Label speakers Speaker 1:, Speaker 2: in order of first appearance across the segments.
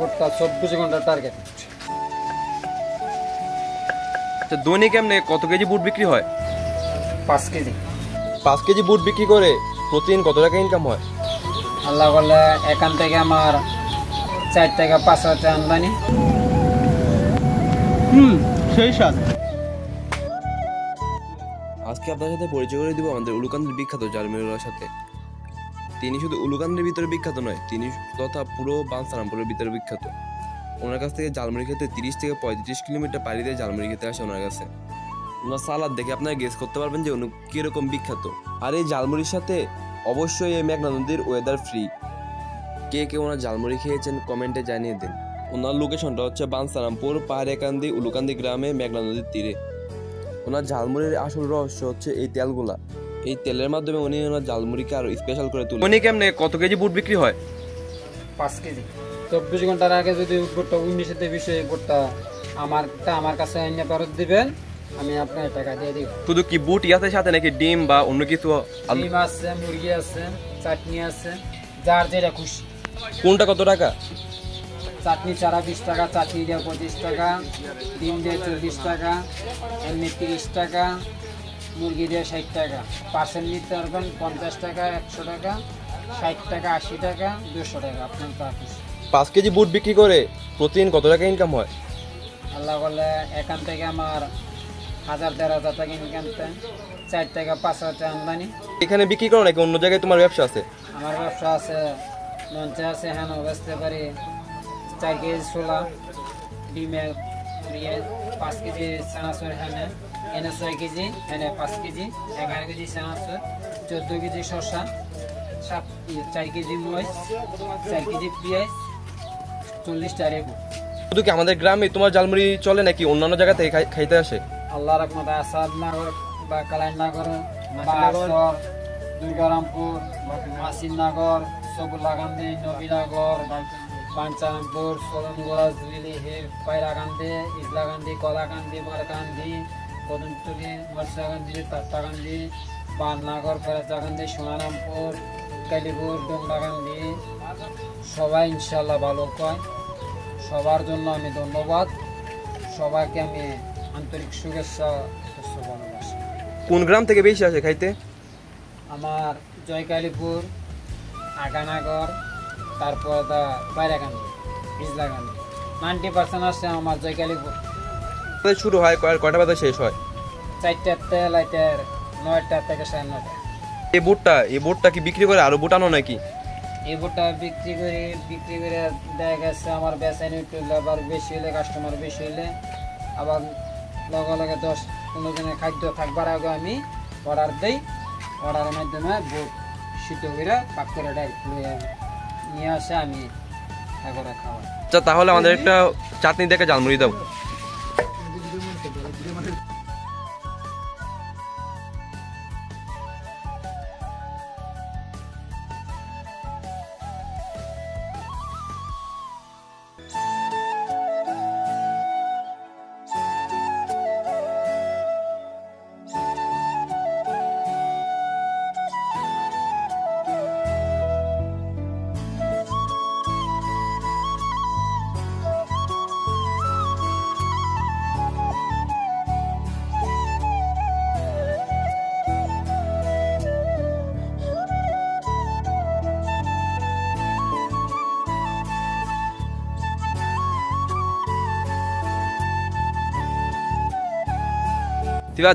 Speaker 1: বুটটা 24 ঘন্টা টার্গেট।
Speaker 2: আচ্ছা, দৈনিক এমনি কত কেজি বুট বিক্রি হয়?
Speaker 1: 5 কেজি।
Speaker 2: 5 কেজি বুট বিক্রি করে প্রতিদিন কত টাকা ইনকাম হয়?
Speaker 1: আল্লাহ বলে এখান থেকে আমার 4 থেকে 5 হাজার টাকা আমদানি।
Speaker 3: সেই স্বাদ।
Speaker 2: আজকে আপনার সাথে পরিচয় করে দিব আমাদের উলুকান্দির বিখ্যাত জালমুড়িওয়ালার সাথে। তিনি শুধু উলুকান্দির ভিতরে বিখ্যাত নয়, তিনি তথা পুরো বাঞ্ছারামপুরের ভিতরে বিখ্যাত। ওনার কাছ থেকে জালমুড়ি খেতে 30 থেকে 35 কিলোমিটার পাড়ি দিয়ে জালমুড়ি খেতে আসে ওনার কাছে। ওনার সালাদ দেখে আপনারা গেস করতে পারবেন যে উনি কিরকম বিখ্যাত। আর এই জালমুড়ির সাথে অবশ্যই এই মেঘনা নদীর ওয়েদার ফ্রি। কে কে ওনার জালমুড়ি খেয়েছেন কমেন্টে জানিয়ে দিন। ওনার লোকেশনটা হচ্ছে বাঞ্ছারামপুর পাহাড়িয়াকান্দি উলুকান্দি গ্রামে মেঘনা নদীর তীরে। ওনার ঝালমুড়ির আসল রহস্য হচ্ছে এই তেলগুলা। এই তেলের মাধ্যমে উনি ওনার ঝালমুড়িকে আরো স্পেশাল করে তোলেন। উনি কেমনে কত কেজি বুট বিক্রি হয়?
Speaker 1: 5 কেজি। 24 ঘন্টার আগে যদি বুটটা 19 বিষয়ে বুটটা আমার কাছে এনে ফেরত দিবেন, আমি আপনার টাকা দিয়ে দিব।
Speaker 2: শুধু কি বুট ইয়াতে সাথে নাকি ডিম বা অন্য কিছু?
Speaker 1: ডিম আছে, মুরগি আছে, চাটনি আছে, যার যেটা খুশি।
Speaker 2: কোনটা কত টাকা?
Speaker 1: চাটনি ছাড়া 20 টাকা, চাটনি দিয়ে 25 টাকা, ডিম দিয়ে 40 টাকা, এমনি 30 টাকা, মুরগি দিয়ে 60 টাকা। পার্সেল নিতে পারবেন 50 টাকা, 100 টাকা, 60 টাকা, 80 টাকা, 200 টাকা, আপনার তা খুশি।
Speaker 2: 5 কেজি বুট বিক্রি করে প্রতিদিন কত টাকা ইনকাম হয়?
Speaker 1: আল্লাহ বলে এখান থেকে আমার 1000-1500 টাকা ইনকাম, 4 থেকে 5 হাজার টাকা আমদানি।
Speaker 2: এখানে বিক্রি করো নাকি অন্য জায়গায় তোমার ব্যবসা আছে?
Speaker 1: আমার ব্যবসা আছে, মঞ্চে আছে, হ্যাঁ বেচতে পারি। 4 কেজি ছোলা, ডিমের 5 কেজি চানাচুর, হ্যাঁ এনে 6 কেজি, হ্যাঁ 5 কেজি, 11 কেজি চানাচুর, 14 কেজি শসা, 4 কেজি মরিচ, 4 কেজি পেঁয়াজ, 40টা লেবু।
Speaker 2: শুধু কি আমাদের গ্রামে তোমার জালমুড়ি চলে নাকি অন্যান্য জায়গা থেকে খাইতে আসে?
Speaker 1: আল্লাহ রহমতে আসাদনগর বা কালাইনগর, বাসর, দুর্গারামপুর, মাসিনগর, সবুল্লাকান্দি, নবীনগর, পাঞ্চারামপুর, সোলনগোড়া, জুইলি, পায়রাকান্দি, ইসলাকান্দি, কলাকান্দি, মারকান্দি, কদমতলি, মরসাকান্দি, তাত্তাকান্দি, বাননগর, ফেরাচাকান্দি, সোনারামপুর, কালীপুর, ডোংরাকান্দি, সবাই ইনশাল্লাহ ভালো কয়। সবার জন্য আমি ধন্যবাদ। সবাইকে আমি আন্তরিক শুভেচ্ছা ভালোবাসি।
Speaker 2: কোন গ্রাম থেকে বেশি আসে খাইতে?
Speaker 1: আমার জয়কালীপুর, আগানগর, তারপর পায়রাকান্দি, ইসলাকান্দি, 90% আসছে আমার জয়কালীপুর।
Speaker 2: শুরু হয় কয়টা বাজে শেষ হয়?
Speaker 1: 4টাতে, রাতের 9টা থেকে 9:30।
Speaker 2: এই বুটটা কি বিক্রি করে আরো বুট আনো নাকি?
Speaker 1: এই বুটটা বিক্রি করে দেখা গেছে আমার বেচাইনি একটু লেবার বেশি হলে, কাস্টমার বেশি হলে, আবার লগে লগে 10-15 দিনের খাদ্য থাকবার আগে আমি অর্ডার দিই। অর্ডারের মাধ্যমে বুট সিদ্ধ করে পাক করে নিয়ে আসে, আমি করে খাওয়াই।
Speaker 2: আচ্ছা, তাহলে আমাদের একটা চাটনি দেখে জালমুড়ি দাও।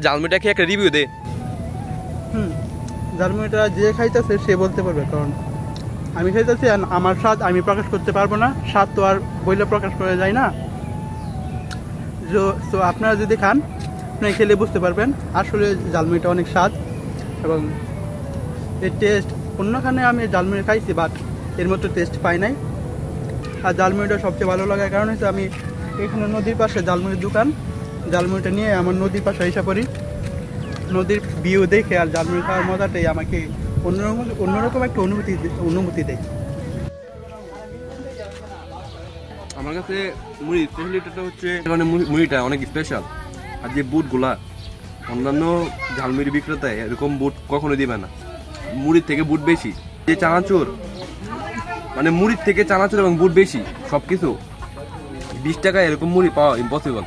Speaker 2: জালমুড়িটা খেয়ে একটা রিভিউ দে।
Speaker 3: জালমুড়িটা যে খাইতেছে সে বলতে পারবে, কারণ আমি খাইতেছি আমার স্বাদ আমি প্রকাশ করতে পারবো না। স্বাদ তো আর বইলে প্রকাশ করা যায় না। তো আপনারা যদি খান, আপনি খেলে বুঝতে পারবেন আসলে জালমুড়িটা অনেক স্বাদ। এবং এর টেস্ট অন্যখানে আমি জালমুড়ি খাইছি, বাট এর মতো টেস্ট পাই নাই। আর জালমুড়িটা সবচেয়ে ভালো লাগার কারণ হচ্ছে আমি এখানে নদীর পাশে জালমুড়ির দোকান, জালমুড়িটা নিয়ে আমার নদীর পাশে এসে পড়ি। নদীর ভিউ দেখে আর জালমুড়ি খাওয়ার মজাটাই আমাকে অন্যরকম একটা অনুভূতি দেয়।
Speaker 2: আমার কাছে মুড়ি স্পেশালিটিটা হচ্ছে মানে মুড়িটা অনেক স্পেশাল। আর যে বুটগুলা অন্যান্য ঝালমুড়ি বিক্রেতায় এরকম বুট কখনো দিবে না, মুড়ির থেকে বুট বেশি। যে চানাচুর মানে মুড়ির থেকে চানাচুর এবং গুড় বেশি সবকিছু। 20 টাকায় এরকম মুড়ি পাওয়া ইম্পসিবল।